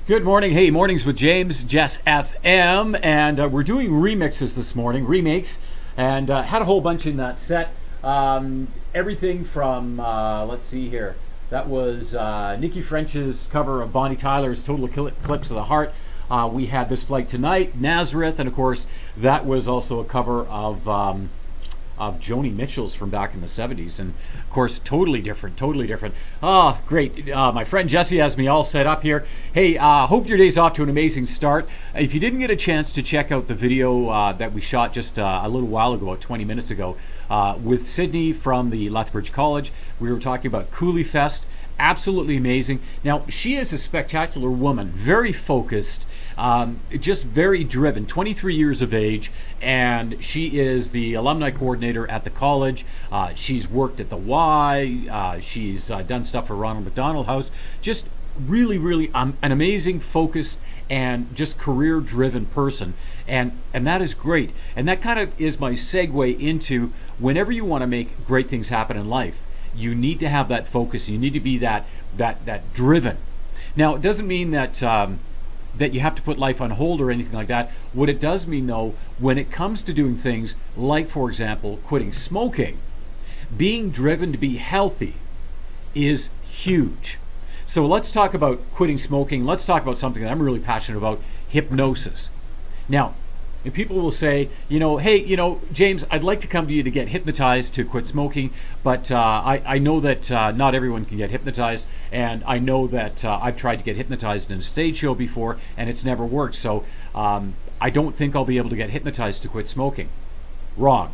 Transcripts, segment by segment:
Good morning. Hey, mornings with James, Jess FM, and we're doing remixes this morning, remakes, and had a whole bunch in that set. Everything from, let's see here, that was Nikki French's cover of Bonnie Tyler's Total Eclipse of the Heart. We had This Flight Tonight, Nazareth, and of course, that was also a cover of Joni Mitchell's from back in the 70s, and of course totally different. Oh, great. My friend Jesse has me all set up here. Hey, hope your day's off to an amazing start. If you didn't get a chance to check out the video that we shot just a little while ago, about 20 minutes ago, with Sydney from the Lethbridge College, we were talking about Coulee Fest. Absolutely amazing. Now, she is a spectacular woman, very focused, just very driven, 23 years of age, and she is the alumni coordinator at the college. She's worked at the Y, she's done stuff for Ronald McDonald House. Just really an amazing, focused, and just career-driven person, and that is great. And that kind of is my segue into whenever you want to make great things happen in life, you need to have that focus. You need to be that driven. Now, it doesn't mean that that you have to put life on hold or anything like that. What it does mean, though, when it comes to doing things like, for example, quitting smoking, being driven to be healthy is huge. So let's talk about quitting smoking. Let's talk about something that I'm really passionate about, hypnosis. Now, and people will say, hey, James, I'd like to come to you to get hypnotized to quit smoking, but I know that not everyone can get hypnotized, and I know that I've tried to get hypnotized in a stage show before, and it's never worked, so I don't think I'll be able to get hypnotized to quit smoking. Wrong.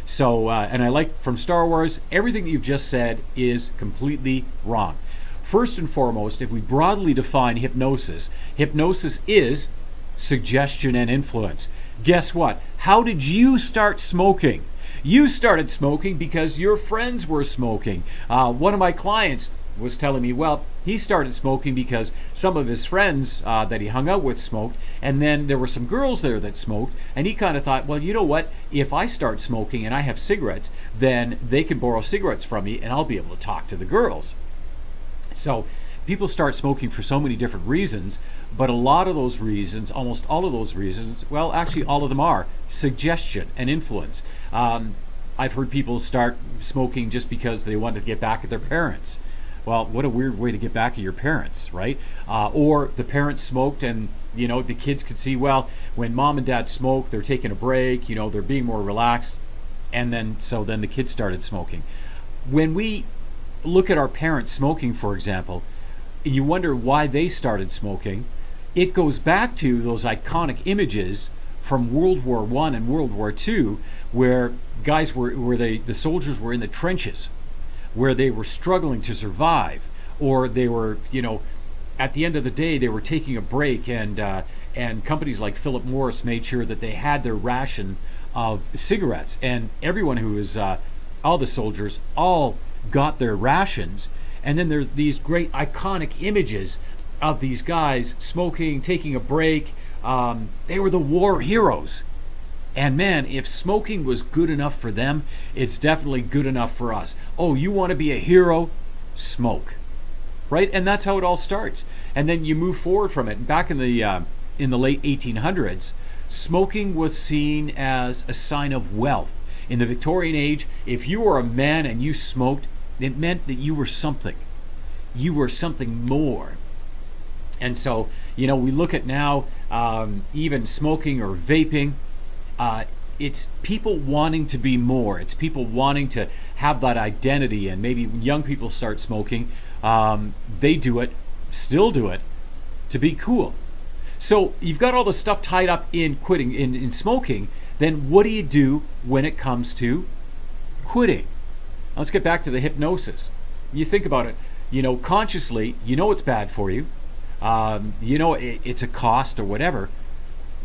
So, and I like from Star Wars, everything that you've just said is completely wrong. First and foremost, if we broadly define hypnosis, hypnosis is suggestion and influence. Guess what? How did you start smoking? You started smoking because your friends were smoking. One of my clients was telling me, well, he started smoking because some of his friends that he hung out with smoked, and then there were some girls there that smoked, and he kind of thought, well, you know what? If I start smoking and I have cigarettes, then they can borrow cigarettes from me, and I'll be able to talk to the girls. So people start smoking for so many different reasons, but a lot of those reasons, almost all of those reasons, well, actually all of them are suggestion and influence. I've heard people start smoking just because they wanted to get back at their parents. Well, what a weird way to get back at your parents, right? Or the parents smoked and, the kids could see, well, when mom and dad smoke, they're taking a break, they're being more relaxed. And then the kids started smoking. When we look at our parents smoking, for example, and you wonder why they started smoking, it goes back to those iconic images from World War I and World War II, where the soldiers were in the trenches, where they were struggling to survive, or they were, at the end of the day, they were taking a break, and companies like Philip Morris made sure that they had their ration of cigarettes, and everyone who was, all the soldiers, all got their rations. And then there's these great iconic images of these guys smoking, taking a break. They were the war heroes. And man, if smoking was good enough for them, it's definitely good enough for us. Oh, you want to be a hero? Smoke. Right? And that's how it all starts. And then you move forward from it. Back in the late 1800s, smoking was seen as a sign of wealth. In the Victorian age, if you were a man and you smoked, it meant that you were something. You were something more. And so, we look at now, even smoking or vaping, it's people wanting to be more. It's people wanting to have that identity. And maybe when young people start smoking, they do it, still do it, to be cool. So you've got all the stuff tied up in quitting, in smoking. Then what do you do when it comes to quitting? Let's get back to the hypnosis. You think about it, consciously, it's bad for you. It's a cost or whatever.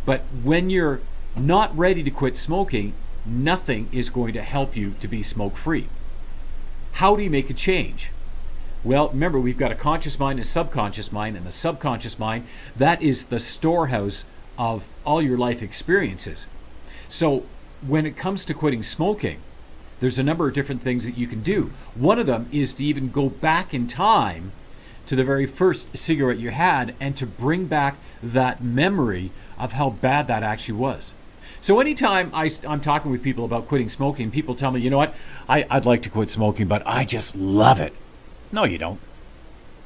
But when you're not ready to quit smoking, nothing is going to help you to be smoke-free. How do you make a change? Well, remember, we've got a conscious mind and a subconscious mind, and the subconscious mind, that is the storehouse of all your life experiences. So when it comes to quitting smoking, there's a number of different things that you can do. One of them is to even go back in time to the very first cigarette you had and to bring back that memory of how bad that actually was. So anytime I'm talking with people about quitting smoking, people tell me, you know what, I'd like to quit smoking, but I just love it. No, you don't.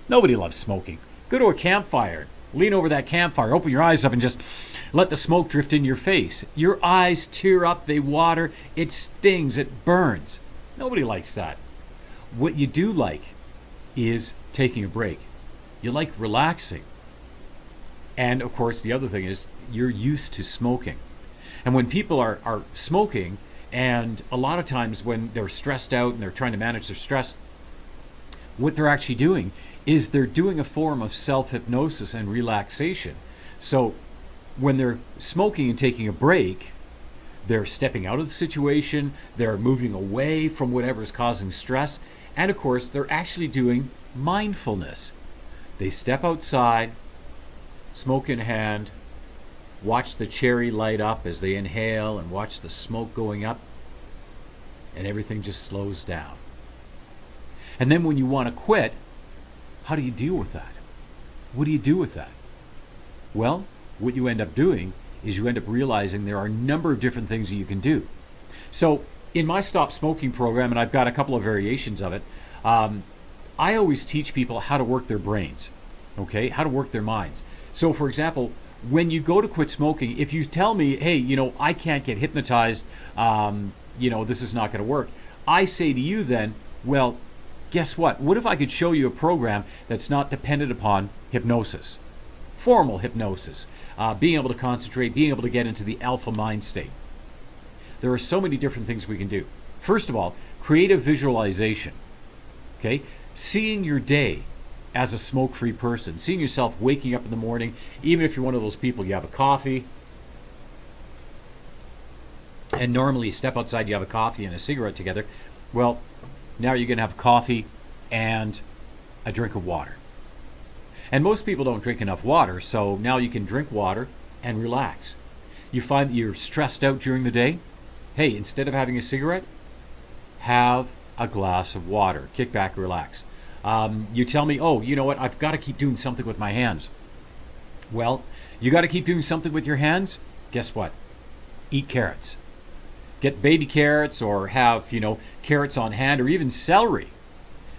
Nobody loves smoking. Go to a campfire, lean over that campfire, open your eyes up and just let the smoke drift in your face. Your eyes tear up, they water, it stings, it burns. Nobody likes that. What you do like is taking a break. You like relaxing. And of course, the other thing is you're used to smoking. And when people are smoking, and a lot of times when they're stressed out and they're trying to manage their stress, what they're actually doing is they're doing a form of self-hypnosis and relaxation. So when they're smoking and taking a break, they're stepping out of the situation, they're moving away from whatever's causing stress, and of course, they're actually doing mindfulness. They step outside, smoke in hand, watch the cherry light up as they inhale and watch the smoke going up, and everything just slows down. And then when you want to quit, how do you deal with that? What do you do with that? Well, what you end up doing is you end up realizing there are a number of different things that you can do. So in my Stop Smoking program, and I've got a couple of variations of it, I always teach people how to work their brains, okay? How to work their minds. So for example, when you go to quit smoking, if you tell me, hey, I can't get hypnotized, this is not going to work, I say to you then, well, guess what? What if I could show you a program that's not dependent upon hypnosis? Formal hypnosis, being able to concentrate, being able to get into the alpha mind state. There are so many different things we can do. First of all, creative visualization, okay? Seeing your day as a smoke-free person, seeing yourself waking up in the morning, even if you're one of those people, you have a coffee, and normally you step outside, you have a coffee and a cigarette together. Well, now you're going to have coffee and a drink of water. And most people don't drink enough water, so now you can drink water and relax. You find that you're stressed out during the day. Hey, instead of having a cigarette, have a glass of water. Kick back, relax. You tell me, oh, you know what, I've got to keep doing something with my hands. Well, you got to keep doing something with your hands? Guess what? Eat carrots. Get baby carrots or have, carrots on hand, or even celery.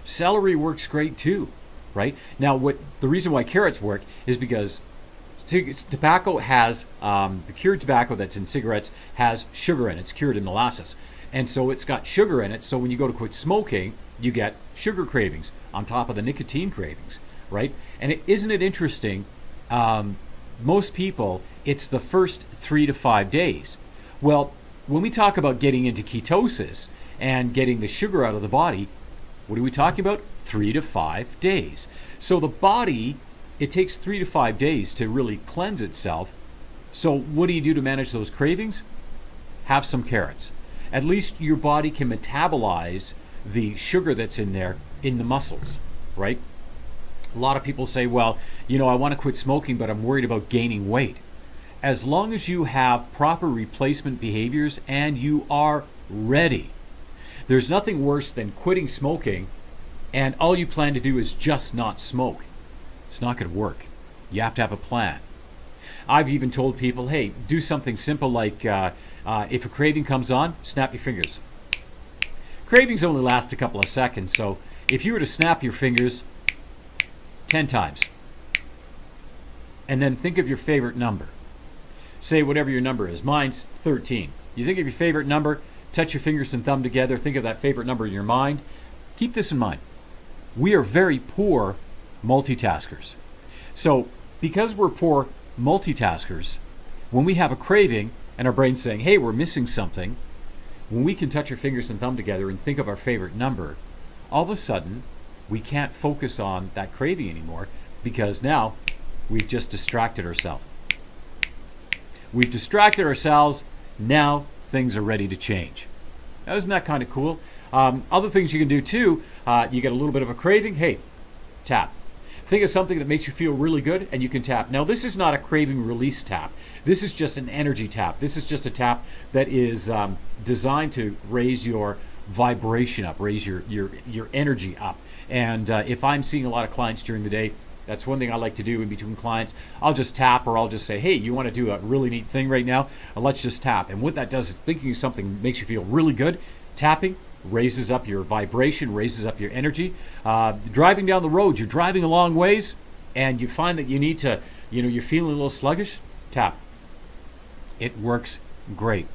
Celery works great too, right? Now, the reason why carrots work is because tobacco has, the cured tobacco that's in cigarettes has sugar in it. It's cured in molasses. And so it's got sugar in it. So when you go to quit smoking, you get sugar cravings on top of the nicotine cravings, right? And isn't it interesting? Most people, it's the first 3 to 5 days. Well, when we talk about getting into ketosis and getting the sugar out of the body, what are we talking about? 3 to 5 days. So the body, it takes 3 to 5 days to really cleanse itself. So what do you do to manage those cravings? Have some carrots. At least your body can metabolize the sugar that's in there in the muscles, right? A lot of people say, well, I want to quit smoking, but I'm worried about gaining weight. As long as you have proper replacement behaviors and you are ready, there's nothing worse than quitting smoking and all you plan to do is just not smoke. It's not going to work. You have to have a plan. I've even told people, hey, do something simple like if a craving comes on, snap your fingers. Cravings only last a couple of seconds, so if you were to snap your fingers 10 times and then think of your favorite number, say whatever your number is. Mine's 13. You think of your favorite number, touch your fingers and thumb together, think of that favorite number in your mind. Keep this in mind. We are very poor multitaskers. So because we're poor multitaskers, when we have a craving and our brain's saying, hey, we're missing something, when we can touch our fingers and thumb together and think of our favorite number, all of a sudden we can't focus on that craving anymore because now we've just distracted ourselves. We've distracted ourselves. Now things are ready to change. Now, isn't that kind of cool? Other things you can do too, you get a little bit of a craving, hey, tap. Think of something that makes you feel really good and you can tap. Now this is not a craving release tap. This is just an energy tap. This is just a tap that is designed to raise your vibration up, raise your energy up. And if I'm seeing a lot of clients during the day, that's one thing I like to do in between clients. I'll just tap, or I'll just say, hey, you want to do a really neat thing right now? Let's just tap. And what that does is thinking of something makes you feel really good. Tapping raises up your vibration, raises up your energy. Driving down the road, you're driving a long ways, and you find that you need to, you're feeling a little sluggish, tap. It works great.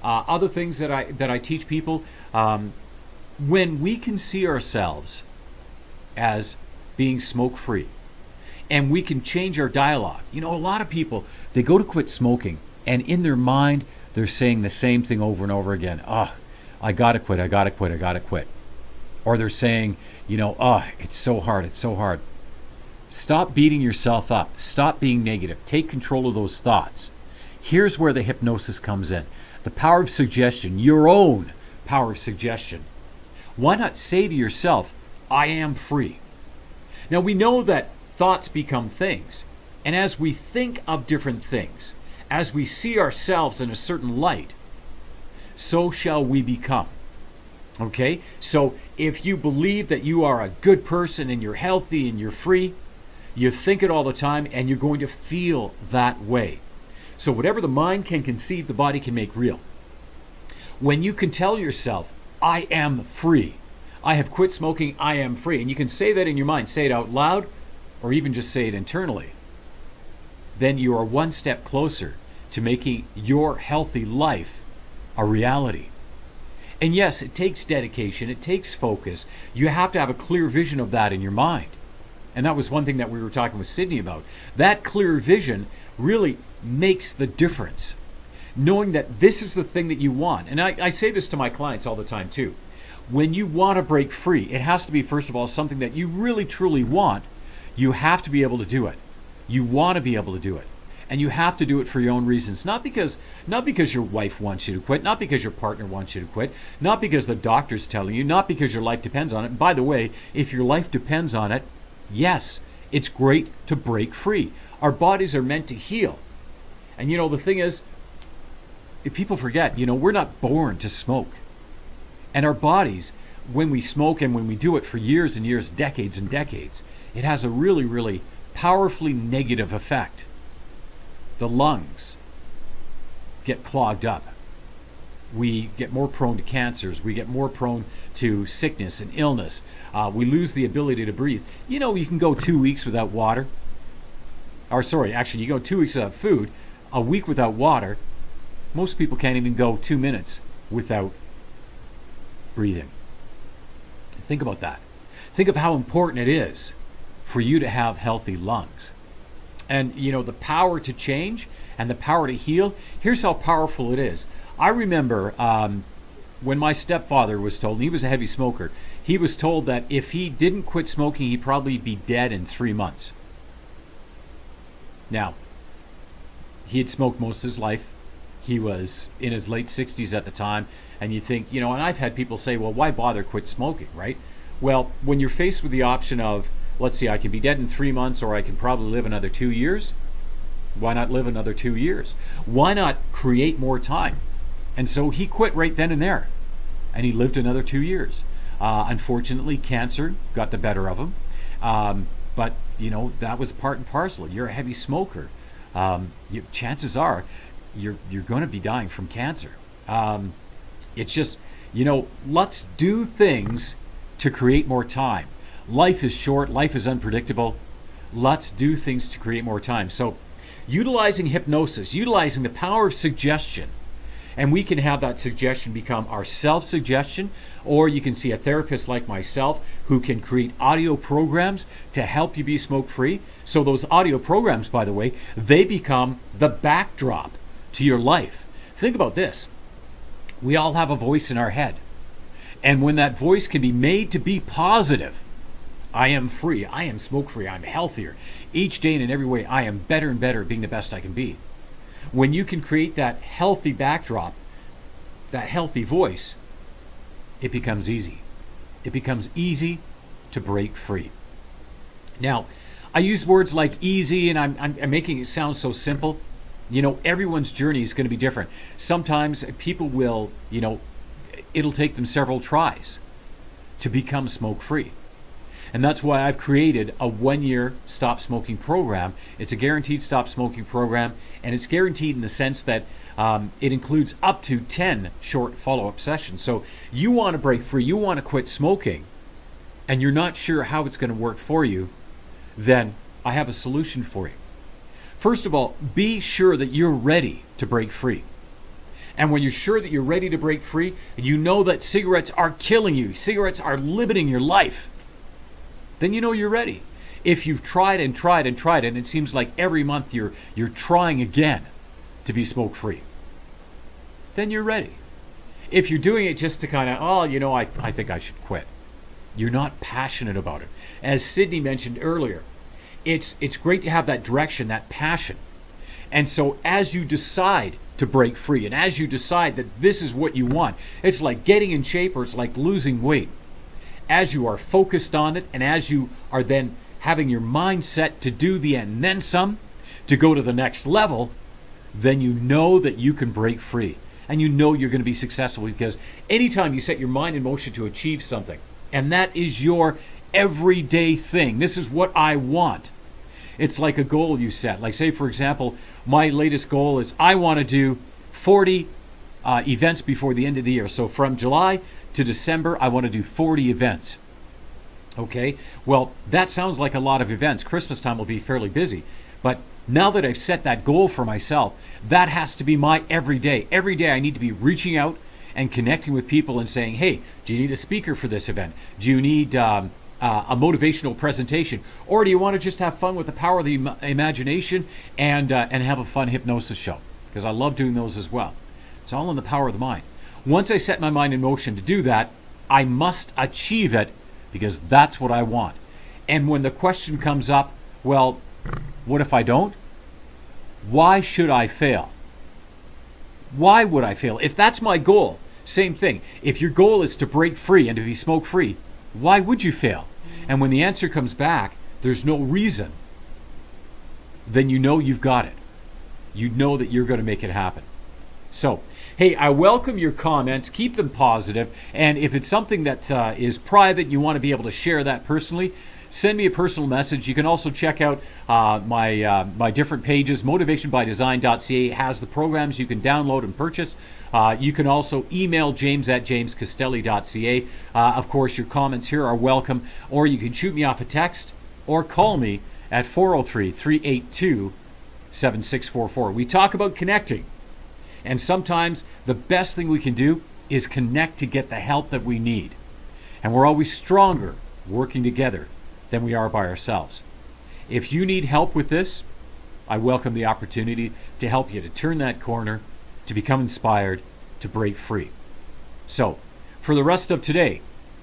Other things that I teach people, when we can see ourselves as being smoke-free, and we can change our dialogue. A lot of people, they go to quit smoking, and in their mind, they're saying the same thing over and over again. I gotta quit, I gotta quit, I gotta quit. Or they're saying, it's so hard, it's so hard. Stop beating yourself up. Stop being negative. Take control of those thoughts. Here's where the hypnosis comes in. The power of suggestion, your own power of suggestion. Why not say to yourself, I am free? Now we know that thoughts become things. And as we think of different things, as we see ourselves in a certain light, so shall we become. Okay? So if you believe that you are a good person and you're healthy and you're free, you think it all the time and you're going to feel that way. So whatever the mind can conceive, the body can make real. When you can tell yourself, I am free. I have quit smoking, I am free. And you can say that in your mind, say it out loud, or even just say it internally. Then you are one step closer to making your healthy life a reality. And yes, it takes dedication, it takes focus. You have to have a clear vision of that in your mind. And that was one thing that we were talking with Sydney about. That clear vision really makes the difference. Knowing that this is the thing that you want. And I say this to my clients all the time too. When you want to break free, it has to be, first of all, something that you really truly want. You have to be able to do it. You want to be able to do it. And you have to do it for your own reasons. Not because your wife wants you to quit, not because your partner wants you to quit, not because the doctor's telling you, not because your life depends on it. And by the way, if your life depends on it, yes, it's great to break free. Our bodies are meant to heal. And the thing is, if people forget, we're not born to smoke. And our bodies, when we smoke and when we do it for years and years, decades and decades, it has a really, really powerfully negative effect. The lungs get clogged up. We get more prone to cancers. We get more prone to sickness and illness. We lose the ability to breathe. You can go 2 weeks without water. You go 2 weeks without food, a week without water. Most people can't even go 2 minutes without breathing. Think about that. Think of how important it is for you to have healthy lungs. And the power to change and the power to heal, here's how powerful it is. I remember when my stepfather was told, and he was a heavy smoker, he was told that if he didn't quit smoking, he'd probably be dead in 3 months. Now, he had smoked most of his life. He was in his late 60s at the time. And you think, and I've had people say, well, why bother quit smoking, right? Well, when you're faced with the option of, let's see, I can be dead in 3 months or I can probably live another 2 years, why not live another 2 years? Why not create more time? And so he quit right then and there. And he lived another 2 years. Unfortunately, cancer got the better of him. But, that was part and parcel. You're a heavy smoker. Chances are you're going to be dying from cancer. It's just, let's do things to create more time. Life is short. Life is unpredictable. Let's do things to create more time. So utilizing hypnosis, utilizing the power of suggestion, and we can have that suggestion become our self-suggestion, or you can see a therapist like myself who can create audio programs to help you be smoke-free. So those audio programs, by the way, they become the backdrop to your life. Think about this. We all have a voice in our head. And when that voice can be made to be positive, I am free, I am smoke-free, I'm healthier. Each day and in every way, I am better and better at being the best I can be. When you can create that healthy backdrop, that healthy voice, it becomes easy. It becomes easy to break free. Now, I use words like easy, and I'm making it sound so simple. Everyone's journey is going to be different. Sometimes people will, it'll take them several tries to become smoke-free. And that's why I've created a 1-year stop smoking program. It's a guaranteed stop smoking program, and it's guaranteed in the sense that it includes up to 10 short follow-up sessions. So you want to break free, you want to quit smoking, and you're not sure how it's going to work for you, then I have a solution for you. First of all, be sure that you're ready to break free. And when you're sure that you're ready to break free, and you know that cigarettes are killing you, cigarettes are limiting your life, then you know you're ready. If you've tried and tried and tried, and it seems like every month you're trying again to be smoke-free, then you're ready. If you're doing it just to kind of, I think I should quit, you're not passionate about it. As Sydney mentioned earlier, it's great to have that direction, that passion. And so as you decide to break free, and as you decide that this is what you want, it's like getting in shape or it's like losing weight. As you are focused on it, and as you are then having your mind set to do the and then some, to go to the next level, then you know that you can break free. And you know you're going to be successful, because anytime you set your mind in motion to achieve something, and that is your everyday thing, this is what I want. It's like a goal you set. Like, say, for example, my latest goal is I want to do 40 events before the end of the year. So from July to December, I want to do 40 events. Okay, well, that sounds like a lot of events. Christmas time will be fairly busy. But now that I've set that goal for myself, that has to be my everyday. Every day I need to be reaching out and connecting with people and saying, hey, do you need a speaker for this event? Do you need a motivational presentation? Or do you want to just have fun with the power of the imagination and have a fun hypnosis show? Because I love doing those as well. It's all in the power of the mind. Once I set my mind in motion to do that, I must achieve it, because that's what I want. And when the question comes up, well, what if I don't? Why should I fail? Why would I fail? If that's my goal, same thing. If your goal is to break free and to be smoke free, why would you fail? And when the answer comes back, there's no reason, then you know you've got it. You know that you're going to make it happen. So, hey, I welcome your comments. Keep them positive. And if it's something that is private, you want to be able to share that personally, send me a personal message. You can also check out my different pages. Motivationbydesign.ca has the programs you can download and purchase. You can also email james@jamescastelli.ca. Of course, your comments here are welcome. Or you can shoot me off a text or call me at 403-382-7644. We talk about connecting. And sometimes the best thing we can do is connect to get the help that we need. And we're always stronger working together than we are by ourselves. If you need help with this, I welcome the opportunity to help you to turn that corner, to become inspired, to break free. So, for the rest of today,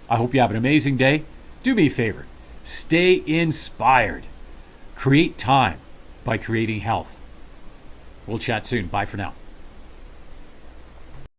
I hope you have an amazing day. Do me a favor, stay inspired. Create time by creating health. We'll chat soon. Bye for now.